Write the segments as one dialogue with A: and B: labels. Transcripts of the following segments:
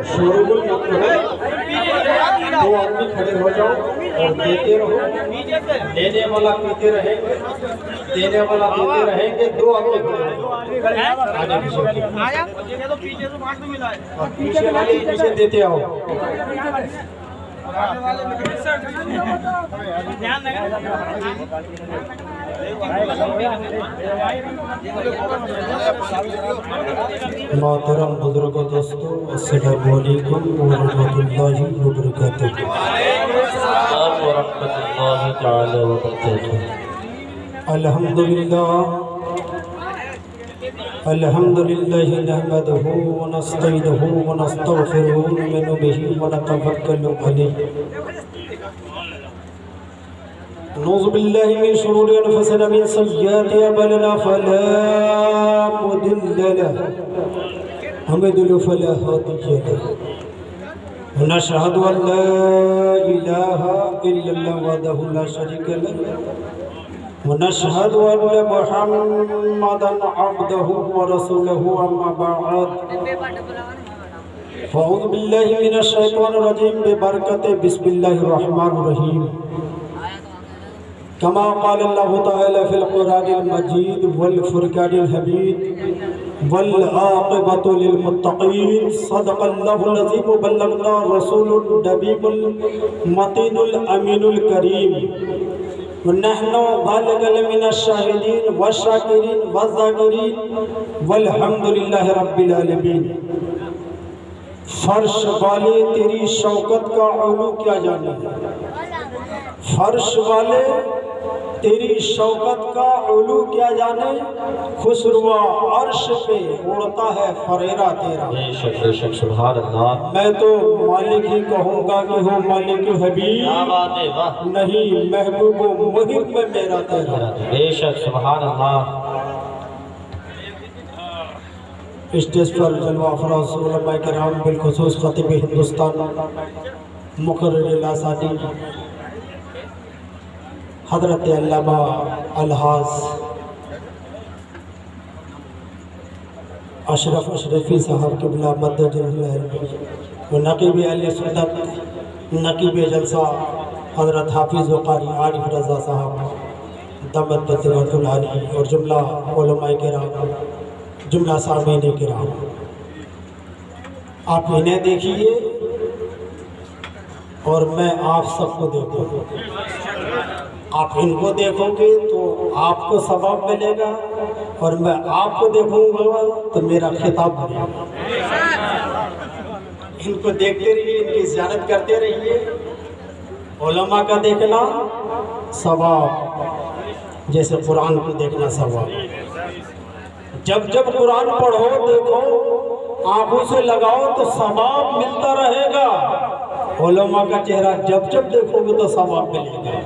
A: शोरगुल मत करो, दो आदमी खड़े हो जाओ और देते रहो। लेने वाला पीते रहेंगे, देने वाला देते रहेंगे। दो आदमी खड़े हो जाओ, आगे पीछे और पीछे वाले पीछे देते आओ। मोहतरम बुजुर्ग दोस्तों, अस्सलामु अलैकुम व रहमतुल्लाहि व बरकातुहू। अल्हम्दुलिल्लाह अल्हम्दुलिल्लाहि नहमदुहु व नस्तईनुहु व नस्तगफिरुहु व नु'मिनु बिही व नतवक्कलु अलैहि। नऊज़ु बिल्लाहि मिन शुरूरि अनफुसिना व मिन सय्यिआति अअमालिना फला मुदिल्ल लहु व मन युद्लिल फला हादिय लहु। व नशहदु अन ला इलाहा इल्लल्लाह वहदहु ला शरीका लहु व नशहदु अन्न मुहम्मदन अब्दुहु व रसूलुहु अम्मा बअद। फ़अऊज़ु बिल्लाहि मिनश शैतानिर रजीम बिबरकति बिस्मिल्लाहिर रहमानिर रहीम। कमा क़ाल अल्लाहु तआला फ़िल क़ुरआनिल मजीद वल फ़ुरक़ानिल हमीद वल आक़िबतु लिल मुत्तक़ीन। सदक़ल्लाहुल अज़ीम व बल्लगना रसूलुन नबीयुल मतीनुल अमीनुल करीम। नहनु बालिगल मिनश शाहिदीन व शाकिरीन व ज़ाकिरीन वल्हम्दुलिल्लाहि रब्बिल आलमीन। फर्श वाले तेरी शौकत का उलू क्या जाने, फर्श वाले तेरी शौकत का उलू क्या जाने। खुसरुआ अर्श पे उड़ता है फरेरा तेरा। बेशक सुभान अल्लाह। मैं तो मालिक ही कहूँगा कि हो मालिक हबीब, नहीं महबूब मुहिब में मेरा तेरा। बेशक सुभान अल्लाह। स्टेज पर जलवा अफरोज़ उलमा किराम बिलखुसूस खतीब हिंदुस्तान मुकर्रर आसादी हज़रत अल्लामा अलहाज अशरफ अशरफी साहब क़िबला मद्दजुल्लाह व नक़ीब अहले सुन्नत नक़ीब जलसा हज़रत हाफिज़ व क़ारी आरिफ रज़ा साहब दमत बरकतुल आली और जुमला उलमा किराम, जुमला सामीन किराम, आप इन्हें देखिए और मैं आप सबको देखूँ। आप इनको देखोगे तो आपको सवाब मिलेगा और मैं आपको देखूंगा तो मेरा खिताब बनेगा। इनको देखते रहिए, इनकी ज़ियारत करते रहिए। उलमा का देखना सवाब जैसे कुरान को देखना सवाब। जब जब कुरान पढ़ो देखो आंखों से लगाओ तो सवाब मिलता रहेगा। उलमा का चेहरा जब जब देखोगे तो सवाब मिलेगा।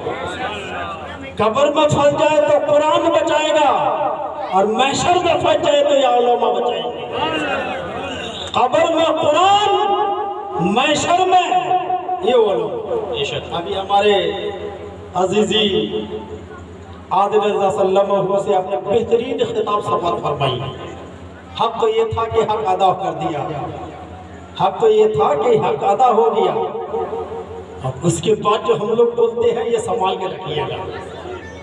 A: कब्र में फंस जाए तो कुरान बचाएगा और महशर में फंस जाए तो या उलमा बचाएंगे। कब्र में कुरान, महशर में ये उलमा। अभी हमारे अजीजी आदिल रज़ा सल्लल्लाहु से अपने बेहतरीन खिताब सफर फरमाई। हक तो ये था कि हक अदा कर दिया, हक तो ये था कि हक अदा हो गया। अब उसके बाद जो हम लोग बोलते हैं ये संभाल के रखिएगा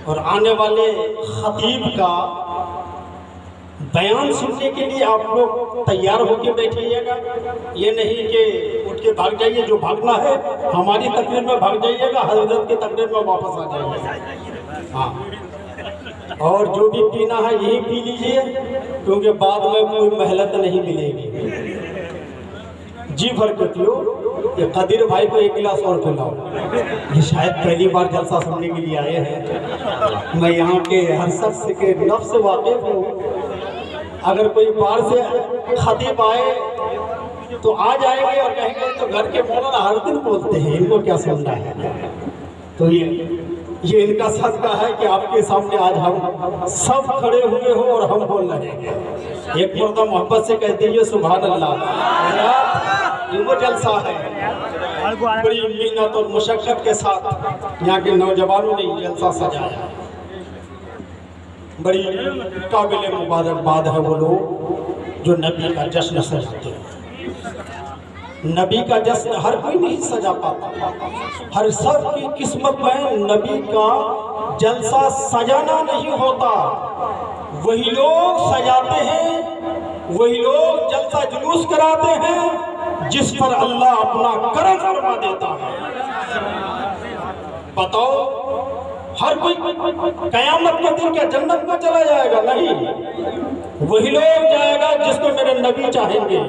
A: और आने वाले खतीब का बयान सुनने के लिए आप लोग तैयार होकर बैठिएगा। ये नहीं कि उठ के भाग जाइए, जो भागना है हमारी तकरीर में भाग जाइएगा, हजरत की तकरीर में वापस आ जाइएगा। हाँ, और जो भी पीना है यही पी लीजिए क्योंकि बाद में कोई मेहनत नहीं मिलेगी। जी भर के पियो। ये कदीर भाई को एक गिलास और पिलाओ। ये शायद पहली बार जलसा सुनने के लिए आए हैं। मैं यहाँ के हर शख्स के नफ्स से वाकिफ हूँ। अगर कोई बाहर से खतीब आए तो आ जाएंगे और कहेंगे तो घर के मौलाना हर दिन बोलते हैं, इनको क्या सुनना है। तो ये इनका सदका है कि आपके सामने आज हम सब खड़े हुए हो और हम बोल रहे हैं। एक मर्दा मोहब्बत से कहते हैं सुभान अल्लाह। ये वो जलसा है, बड़ी मेहनत और मुशक्कत के साथ यहाँ के नौजवानों ने जलसा सजाया। बड़ी काबिल मुबारकबाद है वो लोग जो नबी का जश्न सजाते हैं। نبی کا جشن ہر کوئی نہیں سجا پاتا، ہر سب کی قسمت میں نبی کا جلسہ سجانا نہیں ہوتا۔ وہی لوگ سجاتے ہیں، وہی لوگ جلسہ جلوس کراتے ہیں جس پر اللہ اپنا کرم فرما دیتا ہے۔ بتاؤ ہر کوئی قیامت کے دن کیا جنت میں چلا جائے گا؟ نہیں، وہی لوگ جائے گا جس کو میرے نبی چاہیں گے۔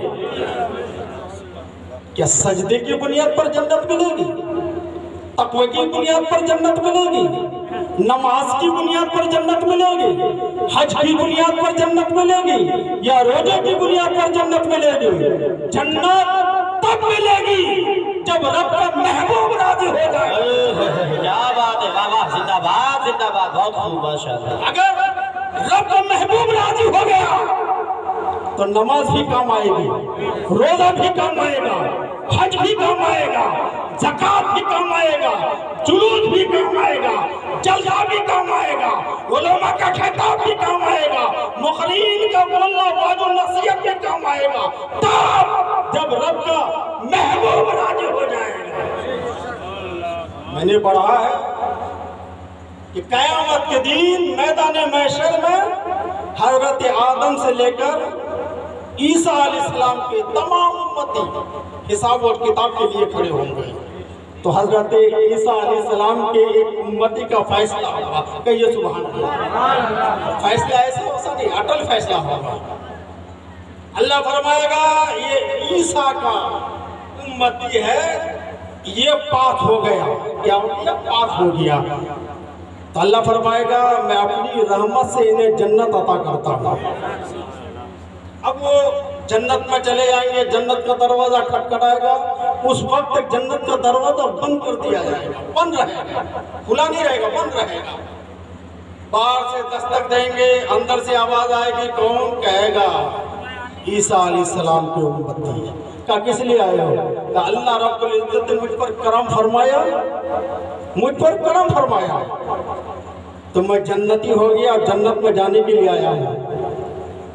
A: کیا سجدے کی بنیاد پر جنت ملے گی؟ تقوی کی بنیاد پر جنت ملے گی؟ نماز کی بنیاد پر جنت ملے گی؟ حج کی بنیاد پر جنت ملے گی؟ یا روزے کی بنیاد پر جنت ملے گی؟ جنت تب ملے گی جب رب کا محبوب راضی ہو جائے۔
B: کیا بات ہے، بابا زندہ باد زندہ باد، بہت خوب ماشاءاللہ۔
A: اگر رب کا محبوب راضی ہو گیا تو نماز بھی کام آئے گی، روزہ بھی کام آئے گا، حج بھی کام آئے گا، زکوٰۃ بھی کام آئے گا، جلوس بھی کام آئے گا، جلسہ بھی کام آئے گا، علماء کا خطاب بھی کام آئے گا، مخرین کا بولنا واضح و نصیحت بھی کام آئے گا، تب جب رب کا محبوب راضی ہو جائے گا۔ میں نے پڑھا ہے کہ قیامت کے دن میدان محشر میں حضرت آدم سے لے کر عیسیٰ علیہ السلام کے تمام امتی حساب اور کتاب کے لیے کھڑے ہوں گے۔ تو حضرت عیسیٰ علیہ السلام کے ایک امتی کا فیصلہ ہوگا، کہیے سبحان اللہ۔ فیصلہ ایسا ہوسا نہیں، اٹل فیصلہ ہوگا۔ اللہ فرمائے گا یہ عیسیٰ کا امتی ہے، یہ پاک ہو گیا۔ کیا ہو گیا؟ پاک ہو گیا۔ تو اللہ فرمائے گا میں اپنی رحمت سے انہیں جنت عطا کرتا ہوں۔ اب وہ جنت میں چلے جائیں گے، جنت کا دروازہ کھٹکھٹائے گا، اس وقت تک جنت کا دروازہ بند کر دیا جائے گا، بند رہے گا، کھلا نہیں رہے گا، بند رہے گا۔ باہر سے دستک دیں گے، اندر سے آواز آئے گی، کون کہے گا؟ عیسیٰ علیہ السلام کے امتی۔ کہا کس لیے آئے ہو؟ کہا اللہ رب العزت نے مجھ پر کرم فرمایا، مجھ پر کرم فرمایا تو میں جنتی ہو گیا، جنت میں جانے کے لیے آیا ہوں۔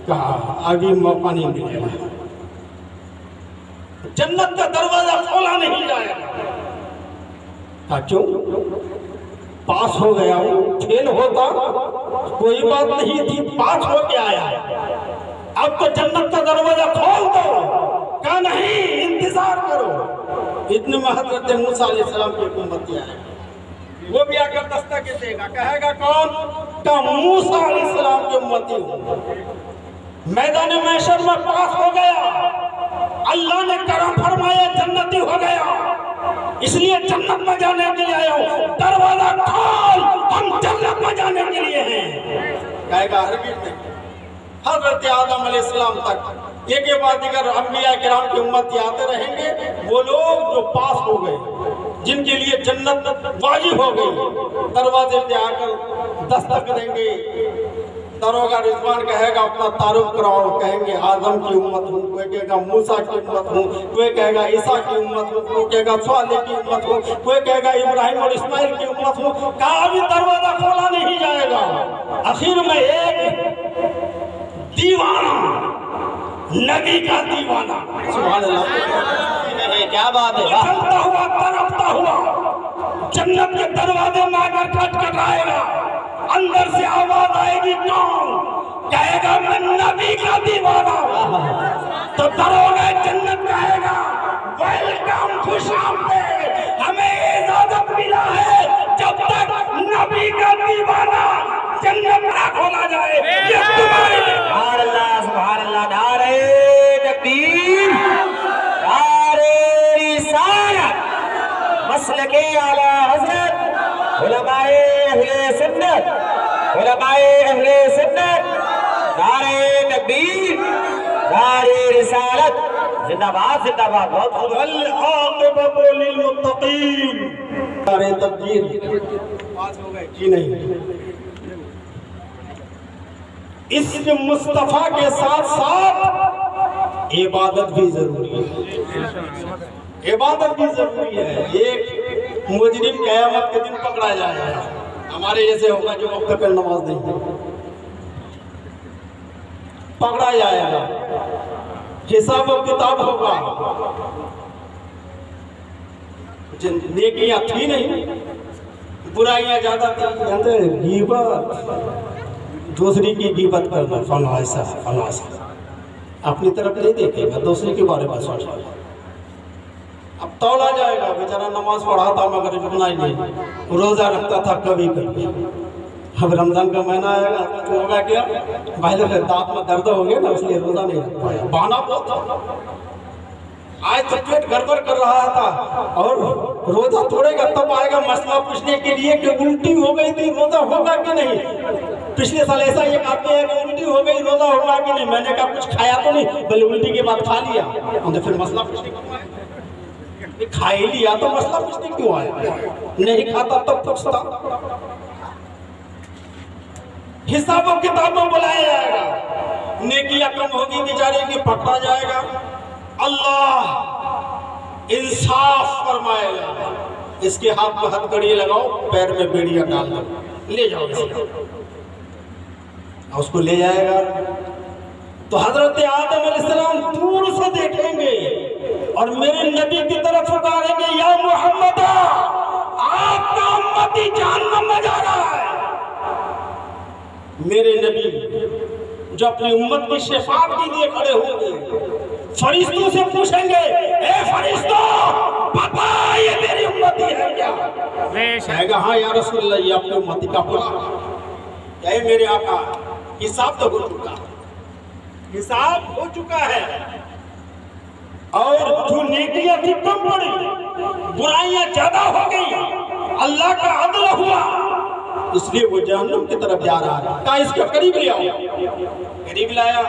A: کہا ابھی موقع نہیں ملے گا، جنت کا دروازہ کھولا نہیں جائے گا۔ کہا کیوں؟ پاس ہو گیا ہوں، فیل ہوتا کوئی بات نہیں تھی، پاس ہو کے آیا ہے، اب تو جنت کا دروازہ کھول دو۔ کہا نہیں، انتظار کرو۔ اتنے میں حضرت موسیٰ علیہ السلام کی امتی آئے، وہ بھی آ کر دستک دے گا، کہے گا کون؟ کہا موسیٰ علیہ السلام کے امتی ہوں، میدان محشر میں پاس ہو گیا، اللہ نے کرم فرمایا، جنتی ہو گیا، اس لیے جنت میں جانے کے لیے آیا ہوں، دروازہ کھول، ہم جنت میں جانے کے لیے ہیں۔ کہے گا ہرگز نہیں۔ حضرت آدم علیہ السلام تک ایک کے بعد دیگر انبیاء کرام کی امتی آتے رہیں گے، وہ لوگ جو پاس ہو گئے، جن کے لیے جنت واجب ہو گئی، دروازے پہ آ کر دستک دیں گے، دروگا رضوان کہے گا اپنا تعارف کراؤ، کہیں گے آدم کی امت ہوں، کوئی کہے گا موسیٰ کی امت ہوں، کوئی کہے گا عیسیٰ کی امت ہوں، کوئی کہے گا صالح کی امت ہوں، کوئی کہے گا ابراہیم اور اسماعیل کی امت ہوں۔ کہا ابھی دروازہ کھولا نہیں جائے گا۔ آخر میں ایک دیوانہ، نبی کا دیوانہ، سبحان اللہ،
B: کیا بات ہے،
A: چلتا ہوا تڑپتا ہوا جنت کے دروازے میں آ کر کھٹکھٹائے گا، اندر سے آواز آئے گی، کون کہے گا؟ میں نبی کا دیوانہ ہوں۔ تو دروگا جنت کہے گا ویلکم، خوش آمدید، ہمیں اجازت ملا ہے جب تک نبی کا دیوانہ جنت نہ کھولا جائے، یہ تمہارے لیے۔
B: سبحان اللہ، سبحان اللہ، نعرہ تکبیر، نعرہ رسالت، مسلک اعلی حضرت علماء اہل سنت، علماء اہل سنت، نعرہ تکبیر، نعرہ رسالت، زندہ باد زندہ باد، بہت خوب۔
A: والعاقبۃ للمتقین۔ نعرہ تکبیر، پاس ہو گئے جی نہیں۔ اس مصطفیٰ کے ساتھ ساتھ عبادت بھی ضروری ہے، عبادت بھی ضروری ہے۔ ایک مجرم قیامت کے دن پکڑا جائے گا، ہمارے جیسے ہوگا جو وقت پر نماز نہیں پکڑا جائے گا، حساب و کتاب ہوگا، नेकियां थी नहीं, बुराइयां ज्यादा थी। गीबत, दूसरी की गीबत करना, फला ऐसा फला ऐसा, अपनी तरफ नहीं देखेगा, दूसरे के बारे में सोचेगा। अब तौला जाएगा, बेचारा नमाज पढ़ा था मगर रुकना ही नहीं, रोजा रखता था कभी कभी। अब रमजान का महीना आएगा तो होगा क्या, पहले फिर दांत में दर्द हो गया ना, इसलिए रोजा नहीं रख पाया, बहाना बहुत था। आज तो पेट गड़बड़ कर रहा था और रोजा तोड़ेगा तब आएगा मसला पूछने के लिए कि उल्टी हो गई थी, रोजा होगा कि नहीं। पिछले साल ऐसा एक आदमी है कि उल्टी हो गई, रोजा होगा कि नहीं। मैंने कहा कुछ खाया तो नहीं, बोले उल्टी के बाद खा लिया। तो फिर मसला पूछने क्यों आया, खा ही लिया तो मसला पूछने क्यों आया, नहीं खाता तब पूछता। हिसाब और किताब में बुलाया जाएगा, नेकियां कम होगी बेचारे की, पकड़ा जाएगा, अल्लाह इंसाफ फरमाएगा। इसके हाथ में हथकड़ी लगाओ, पैर में बेड़ियां डाल दो, ले जाओ इसको, उसको ले जाएगा। तो हजरत आदम अलैहिस्सलाम दूर से देखेंगे और मेरे नबी की तरफ पुकारेंगे, या मोहम्मद, आपका उम्मती जहन्नम में जा रहा है। मेरे नबी जो अपनी उम्मत की शफाअत के लिए खड़े होंगे, फरिश्तों से पूछेंगे, ए फरिश्तों, पता ये मेरी उम्मती है क्या? कहेगा हाँ या रसूलल्लाह, ये अपनी उम्मती का बुला। क्या मेरे आका, हिसाब तो हो चुका है, हिसाब हो चुका है, और जो नेकियां थी कम पड़ी, बुराइयां ज्यादा हो गई, अल्लाह का अदल हुआ, इसलिए वो जहन्नम की तरफ जा रहा है। कहा इसके करीब ले आओ, करीब लाया,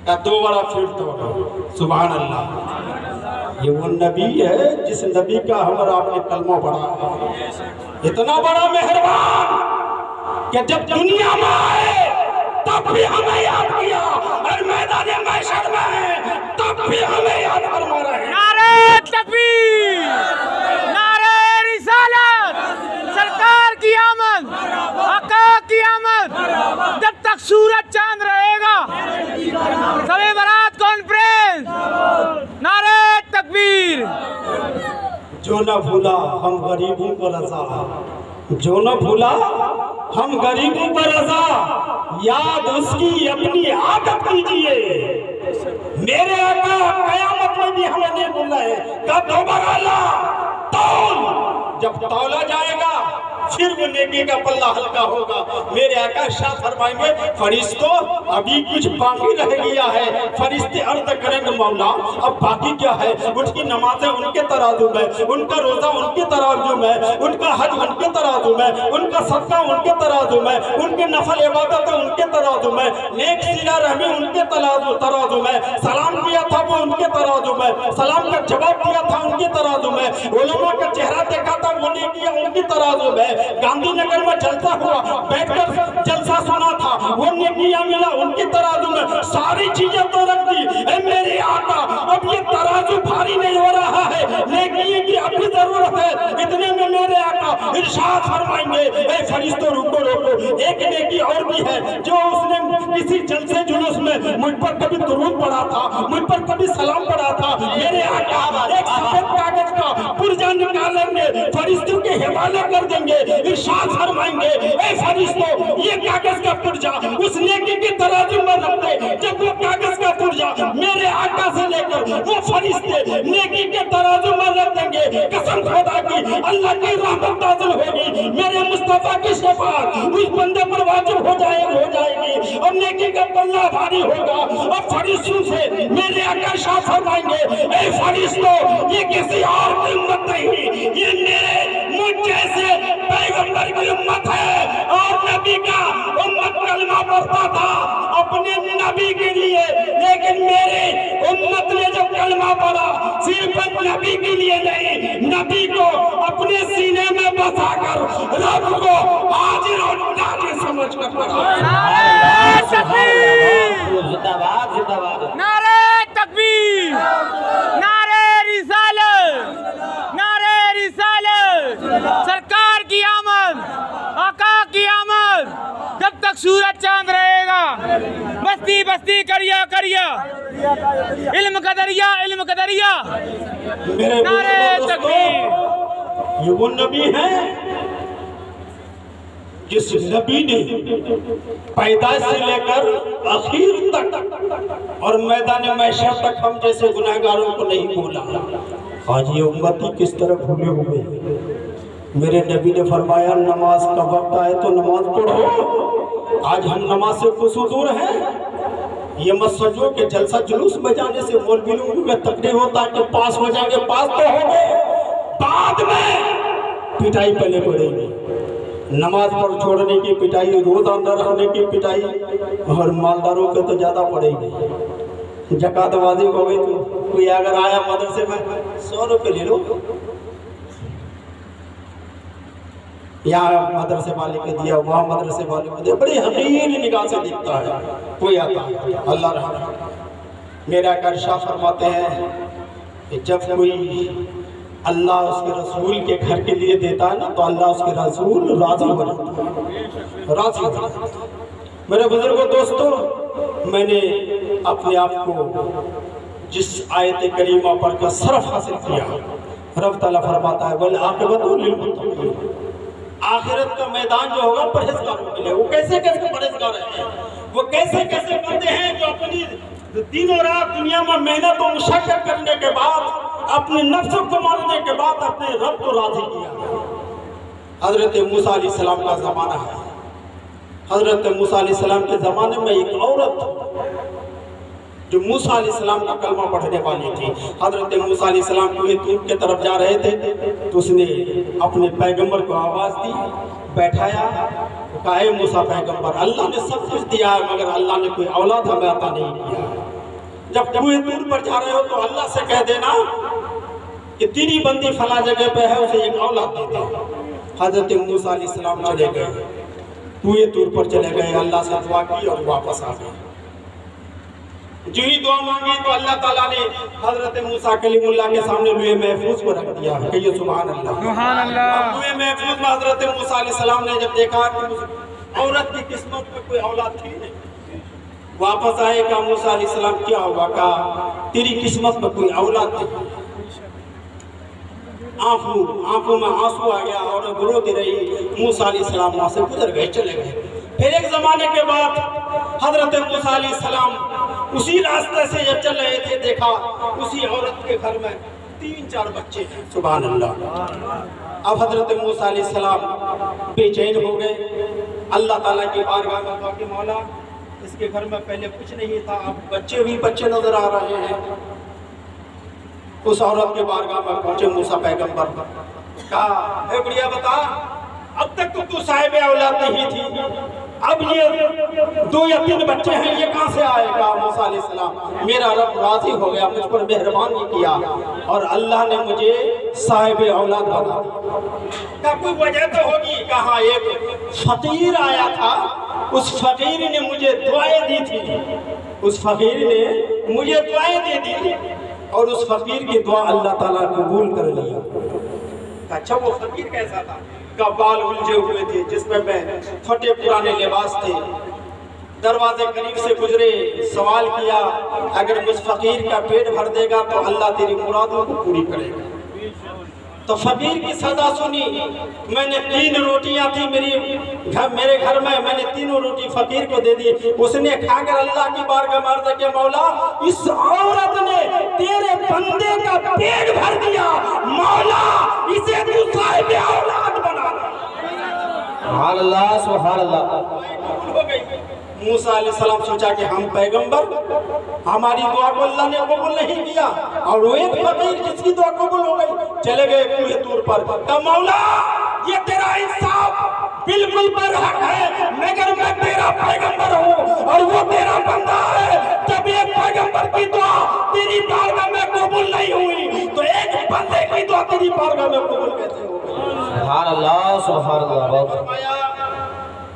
A: का दोबारा फिर तो सुभान अल्लाह, ये वो नबी है जिस नबी का हमारा आपने कलमा पढ़ा है। इतना बड़ा मेहरबान कि जब दुनिया में आए तब भी हमें याद किया, और मैदान महशर में है तब भी हमें याद फरमा रहे हैं।
C: नारे तकबीर, नारे रिसालत, सरकार की आमद, आका की आमद, जब तक सूरज चांद रहेगा। सबे बारात कॉन्फ्रेंस, नारे तकबीर।
A: जो न भूला हम गरीबों को रजा, जो न भूला हम गरीबों को रजा, याद उसकी अपनी आदत कीजिए। मेरे आका कयामत में भी हमें नहीं भूलना है, का दोबारा ला तौल, जब तौला जाएगा फिर वो नेकी का पल्ला हल्का होगा। मेरे आका शाह फरमाएंगे, फरिश्तों अभी कुछ बाकी रह गया है। फरिश्ते अर्ज करेंगे, मौला अब बाकी क्या है? उनकी नमाजें उनके तराजू में, उनका रोजा उनके तराजू में, उनका हज उनके तराजू में, उनका सदका उनके तराजू में, उनके नफल इबादत उनके तराजू में, नेक सिला रहमी उनके तराजू में, सलाम किया था वो उनके तराजू में, सलाम का जवाब दिया था उनके तराजू में, उलमा का चेहरा देखा था वो नेकियां उनकी तराजू में, गांधीनगर में जलसा हुआ, बैठकर जलसा सुना था, वो नेकियां मिला उनकी तराजू में, सारी चीजें तो रख दी। मेरे आका अब ये तराजू भारी नहीं हो रहा है, नेकी की अभी जरूरत है। इतने में मेरे आका इरशाद फरमाएंगे, ए फरिश्तों रुको रुको, एक नेकी और भी है, जो उसने किसी जलसे जुलूस में मुझ पर कभी दुरूद पढ़ा था, मुझ पर कभी सलाम पढ़ा था। मेरे आका एक सफेद कागज का पुर्जा निकालेंगे, फरिश्तों के हवाले कर देंगे, इरशाद फरमाएंगे, ए फरिश्तों ये कागज का पुर्जा उस नेकी के तराजू में रख दे। जब वो कागज का पुर्जा मेरे आका से लेकर वो फरिश्ते नेकी के तराजू में रख देंगे, कसम खुदा की अल्लाह की रहमत नाज़िल होगी, मेरे मुस्तफा की शफाअत उस बंदे पर वाजिब हो जाएगी और नेकी का पल्ला भारी होगा। और फरिश्तों से मेरे आका शाह फरमाएंगे, ए फरिश्तों ये किसी और की उम्मत नहीं, ये मेरे मुझ जैसे पैगंबर की उम्मत है। और नबी का उम्मत कलमा पढ़ता था अपने नबी के लिए, लेकिन मेरे उम्मत ने जो कलमा पढ़ा सिर्फ नबी के लिए नहीं, नबी को अपने सीने में बसाकर रब को हाजिर और नाज़िर समझकर पढ़ा।
B: जिंदाबाद जिंदाबाद,
C: नारे तकबीर, नारे रिसालत, नारे रिसालत, सरकार की आमद, आका की आमद, जब तक सूरज चांद रहेगा। बस्ती बस्ती करिया करिया, इल्म का दरिया, इल्म का दरिया,
A: मेरे
C: नारे
A: दोस्तों,
C: तकबीर।
A: ये वो नबी हैं जिस नबी ने पैदाइश से लेकर आखिर तक और मैदान महशर तक हम जैसे गुनहगारों को नहीं भूला। आज ये उम्मती किस तरह भूले हुए हैं। मेरे नबी ने फरमाया नमाज का वक्त आए तो नमाज पढ़ो। आज हम नमाज से कुछ दूर हैं। ये मत सोचो कि जलसा जुलूस में जाने से मौलवी लोगों का तकरीर होता है कि पास हो जाएंगे, पास तो होंगे, बाद में पिटाई पहले पड़ेगी। नमाज पर छोड़ने की पिटाई, रोजा न रखने की पिटाई, और मालदारों के तो ज्यादा पड़ेगी। जकात वाजिब हो गई तो कोई अगर आया मदरसे में 100 रुपये ले लो, यहाँ मदरसे वाले के दिया, वहाँ मदरसे वाले को दिया, बड़ी हकीर निगाह से दिखता है। कोई आता है, अल्लाह रहम। मेरा कर्शा फरमाते हैं कि जब कोई अल्लाह उसके रसूल के घर के लिए देता है ना, तो अल्लाह उसके रसूल राजी हो जाता है, राजी हो जाता है। मेरे बुजुर्गों दोस्तों, मैंने अपने आप को जिस आयत करीमा पर का सरफ हासिल किया, रब ताला फरमाता है वल आक़िबतु लिल-मुत्तक़ीन, आखिरत का मैदान जो होगा परहेजगारों के लिए। वो कैसे कैसे परहेजगार हैं, वो कैसे कैसे बंदे हैं जो अपनी दिन और रात दुनिया में मेहनत और मुशक्कत करने के बाद, अपने नफ्स को मारने के बाद अपने रब को राजी किया। हजरत मूसा अलैहिस्सलाम का ज़माना है। हजरत मूसा अलैहिस्सलाम के ज़माने में एक औरत जो मूसा अलैहिस्सलाम का कलमा पढ़ने वाली थी, हजरत मूसा अलैहिस्सलाम कोई तूर के तरफ जा रहे थे तो उसने अपने पैगंबर को आवाज़ दी, बैठाया, कहा है मूसा पैगंबर, अल्लाह ने सब कुछ दिया है मगर अल्लाह ने कोई औलाद हमें अता नहीं किया। जब कोई तूर पर जा रहे हो तो अल्लाह से कह देना कि तेरी बंदी फला जगह पे है, उसे एक औलाद दे दे। हजरत मूसा अलैहिस्सलाम चले गए, कुएं तूर पर चले गए, अल्लाह से दुआ की और वापस आ गए। जो ही दुआ मांगी तो अल्लाह ताला ने हजरत मूसा कलीमुल्लाह के सामने लौह महफूज को रख दिया। कहिए सुभान अल्लाह, सुभान अल्लाह। लौह महफूज में हजरत मूसा अलैहिस्सलाम ने जब देखा कि औरत की किस्मत में कोई औलाद थी नहीं, वापस आए, कहा मूसा अलैहिस्सलाम क्या हुआ, कहा तेरी किस्मत में कोई औलाद नहीं। आंखों में आंसू आ गया और रोती रही। मूसा अलैहिस्सलाम वहां से गुजर गए, चले गए। फिर एक जमाने के बाद हजरत मूसा अलैहिस्सलाम उसी रास्ते से जब चल रहे थे, देखा उसी औरत के घर में 3-4 बच्चे हैं। सुभान अल्लाह। अब हजरत मूसा अलैहिस्सलाम बेचैन हो गए, अल्लाह ताला की बारगाह में कहा कि मौला इसके घर में पहले कुछ नहीं था, अब बच्चे भी बच्चे नजर आ रहे हैं। उस औरत के बारगाह में पहुंचे मूसा पैगंबर, कहा हे बुढ़िया बता, अब तक तो तू साहिब औलाद नहीं थी, अब ये 2 या 3 बच्चे हैं, ये कहां से आएगा? मूसा अलैहिस्सलाम, मेरा रब राजी हो गया, मुझ पर मेहरबानी किया और अल्लाह ने मुझे साहिब औलाद बना दिया। क्या कोई वजह तो होगी? कहा एक फकीर आया था, उस फकीर ने मुझे दुआएं दी थी, उस फकीर ने मुझे दुआएं दे दी थी और उस फकीर की दुआ अल्लाह ताला कबूल कर लिया। अच्छा वो फकीर कैसा था? का बाल उलझे हुए थे, जिसमें फटे पुराने लिबास थे। दरवाजे करीब से गुजरे, सवाल किया अगर मुझ फकीर का पेट भर देगा तो अल्लाह तेरी मुरादों को पूरी करेगा। तो फकीर की सजा सुनी। मैंने 3 रोटियां थी मेरे घर में, मैंने 3 रोटी फकीर को दे दी। उसने खाकर अल्लाह की बारगाह में अर्ज़ किया, मौला इस औरत ने तेरे बंदे का पेट भर दिया, मौला इसे तू साहिब औलाद बना दे।
B: सुभान अल्लाह, सुभान अल्लाह।
A: हो गई। मूसा अलैहिस्सलाम सोचा कि हम पैगंबर, हमारी दुआ को अल्लाह ने कबूल नहीं किया, और वो एक फकीर जिसकी दुआ कबूल हो गई, चले गए कुएं तूर पर। कहा मौला ये तेरा इंसाफ बिल्कुल बरहक है, मगर मैं तेरा पैगंबर हूँ और वो तेरा बंदा है। जब एक पैगंबर की दुआ तेरी बारगाह में कबूल नहीं हुई तो एक बंदे की दुआ तेरी बारगाह में कबूल कैसे होगी?
B: सुभान अल्लाह, सुभान अल्लाह।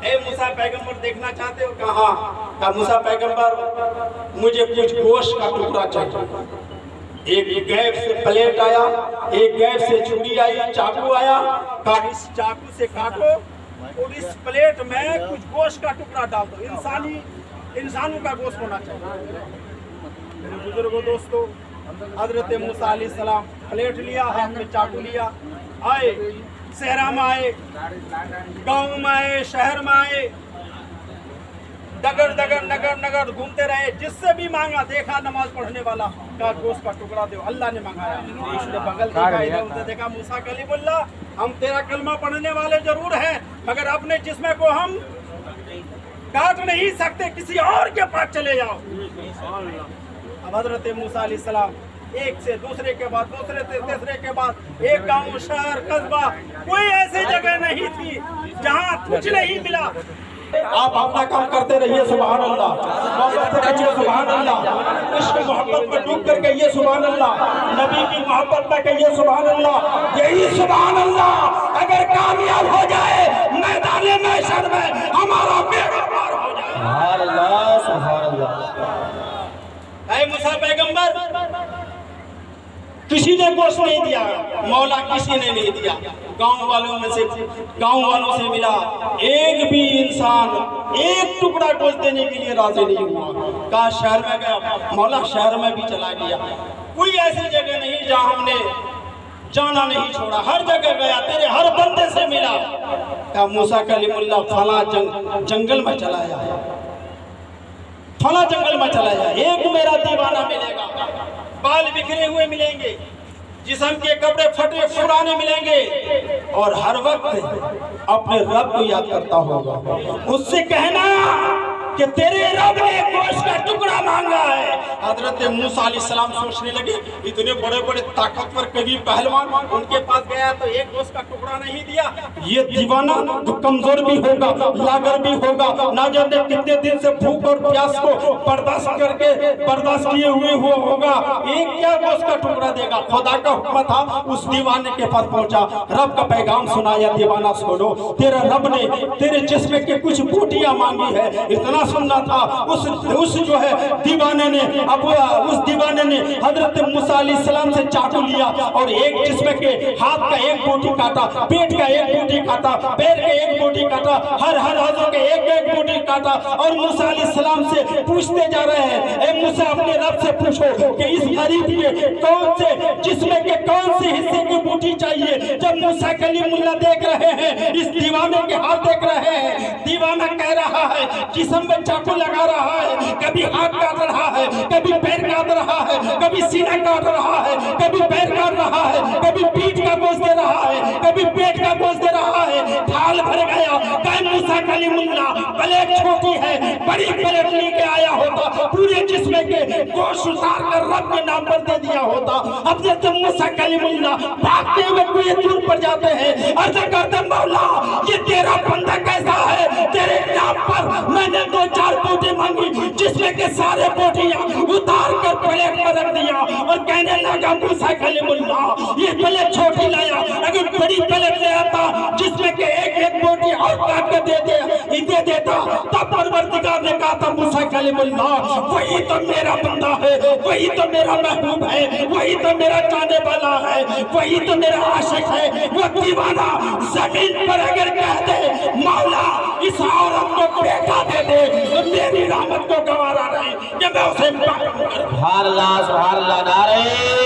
A: ए मूसा पैगंबर देखना चाहते हो? कहा मूसा पैगंबर मुझे कुछ गोश्त का टुकड़ा चाहिए। एक गैब से प्लेट आया, एक गैब से छुरी आई, चाकू आया, कहा इस चाकू से काटो और इस प्लेट में कुछ गोश्त का टुकड़ा डाल दो। इंसानों का गोश्त होना चाहिए। मेरे बुजुर्गों दोस्तों, हजरत मूसा अलैहिस्सलाम प्लेट लिया, हाथ में चाकू लिया, आए सहरा में आए, गांव में आए, शहर में आए, डगर डगर नगर नगर घूमते रहे। जिससे भी मांगा, देखा नमाज पढ़ने वाला, का गोश्त का टुकड़ा दो, अल्लाह ने मंगाया। उसने बगल देखा, इधर उधर देखा, मूसा कलीमुल्लाह, हम तेरा कलमा पढ़ने वाले जरूर हैं, मगर अपने जिस्म को हम काट नहीं सकते, किसी और के पास चले जाओ। अब हजरत मूसा अलैहिस्सलाम एक से दूसरे के बाद, दूसरे से तीसरे के बाद, एक गांव, शहर, कस्बा, कोई ऐसी जगह नहीं थी जहां कुछ नहीं मिला। आप अपना काम करते रहिए, सुभान अल्लाह, मोहब्बत से कहिए सुभान अल्लाह, इश्क मोहब्बत में डूब कर कहिए सुभान अल्लाह, नबी की मोहब्बत में कहिए सुभान अल्लाह। यही सुभान अल्लाह अगर कामयाब हो जाए मैदान महशर में, हमारा बेड़ा पार हो जाए।
B: सुभान अल्लाह, सुभान अल्लाह।
A: ऐ मूसा पैगंबर, किसी ने गोश्त नहीं दिया, मौला किसी ने नहीं दिया, गांव वालों से मिला, एक भी इंसान एक टुकड़ा गोश्त देने के लिए राजी नहीं हुआ। कहा शहर में गया, मौला शहर में भी चला गया, कोई ऐसी जगह नहीं जहां हमने जाना नहीं छोड़ा, हर जगह गया, तेरे हर बंदे से मिला। कहा मूसा कलीमुल्लाह फला जंगल में चला जाए, फला जंगल में चला जाए, एक मेरा दीवाना मिलेगा, बाल बिखरे हुए मिलेंगे, जिस्म के कपड़े फटे पुराने मिलेंगे, और हर वक्त अपने रब को याद करता होगा। उससे कहना कि तेरे रब ने गोश्त का टुकड़ा मांगा है। हजरत मूसा अलैहिस्सलाम सोचने लगे, इतने बड़े बड़े ताकतवर कवि पहलवान, उनके पास गया तो एक गोश्त का टुकड़ा नहीं दिया, ये दीवाना तो कमजोर भी होगा, लागर भी होगा, ना जाने कितने दिन से भूख और प्यास को बर्दाश्त किए हुए होगा, एक क्या गोश्त का टुकड़ा देगा। खुदा का हुक्म था, उस दीवाने के पास पहुंचा, रब का पैगाम सुनाया, दीवाना सुनो, तेरा रब ने तेरे जिस्म के कुछ बूटियां मांगी है। इतना सुनना था, उस जो है दीवाने ने, अब उस दीवाने ने हजरत मूसा अलैहिस्सलाम से चाकू लिया और एक जिस्म के हाथ का एक बूटी काटा, पेट का एक बूटी काटा, पैर का एक बूटी काटा, हर हाथों के एक एक बूटी काटा, और मूसा अलैहिस्सलाम से पूछते जा रहे हैं, ए मूसा अपने रब से पूछो कि इस गरीब के कौन से जिस्म के कौन से हिस्से की बूटी चाहिए। जब मूसा कलीमुल्लाह देख रहे हैं, इस दीवाने के हाथ देख रहे हैं, दीवाना कह रहा है, जिस्म में चाकू लगा रहा है, कभी हाथ काट रहा है, कभी पैर काट रहा है, कभी सीना काट रहा है, कभी पैर काट रहा है, कभी पीठ का गोश्त दे रहा है, कभी पेट का गोश्त दे रहा है, थाल भर गया। कहे मूसा कलीमुल्लाह प्लेट छोटी है, बड़ी प्लेट लेके आया होता, पूरे जिस्म के गोश्त उतार कर रब के नाम पर दे दिया होता। अब जब मूसा कलीमुल्लाह भागते हुए कोई दूर पर जाते हैं, अर्ज करते मौला ये तेरा बंदा कैसा है, तेरे नाम पर मैंने 2-4 बोटी मांगी, जिसमें के सारे बोटियां उतार कर प्लेट पर रख दिया, और कहने लगा मूसा कलीमुल्लाह ये प्लेट छोटी लाया, अगर बड़ी प्लेट ले आता जिसमें के एक एक बोटी और काट के दे देता, तब परवरदिगार ने कहा था मूसा कलीमुल्लाह वही तो मेरा बंदा है, वही तो मेरा महबूब है, वही तो मेरा चाहने वाला है, वही तो मेरा आशिक है। वो दीवाना जमीन पर अगर कह दे मौला इस औरत को बेटा दे दे, तो तेरी रहमत को गवारा नहीं कि मैं उसे
B: सुभान अल्लाह, सुभान अल्लाह, नारे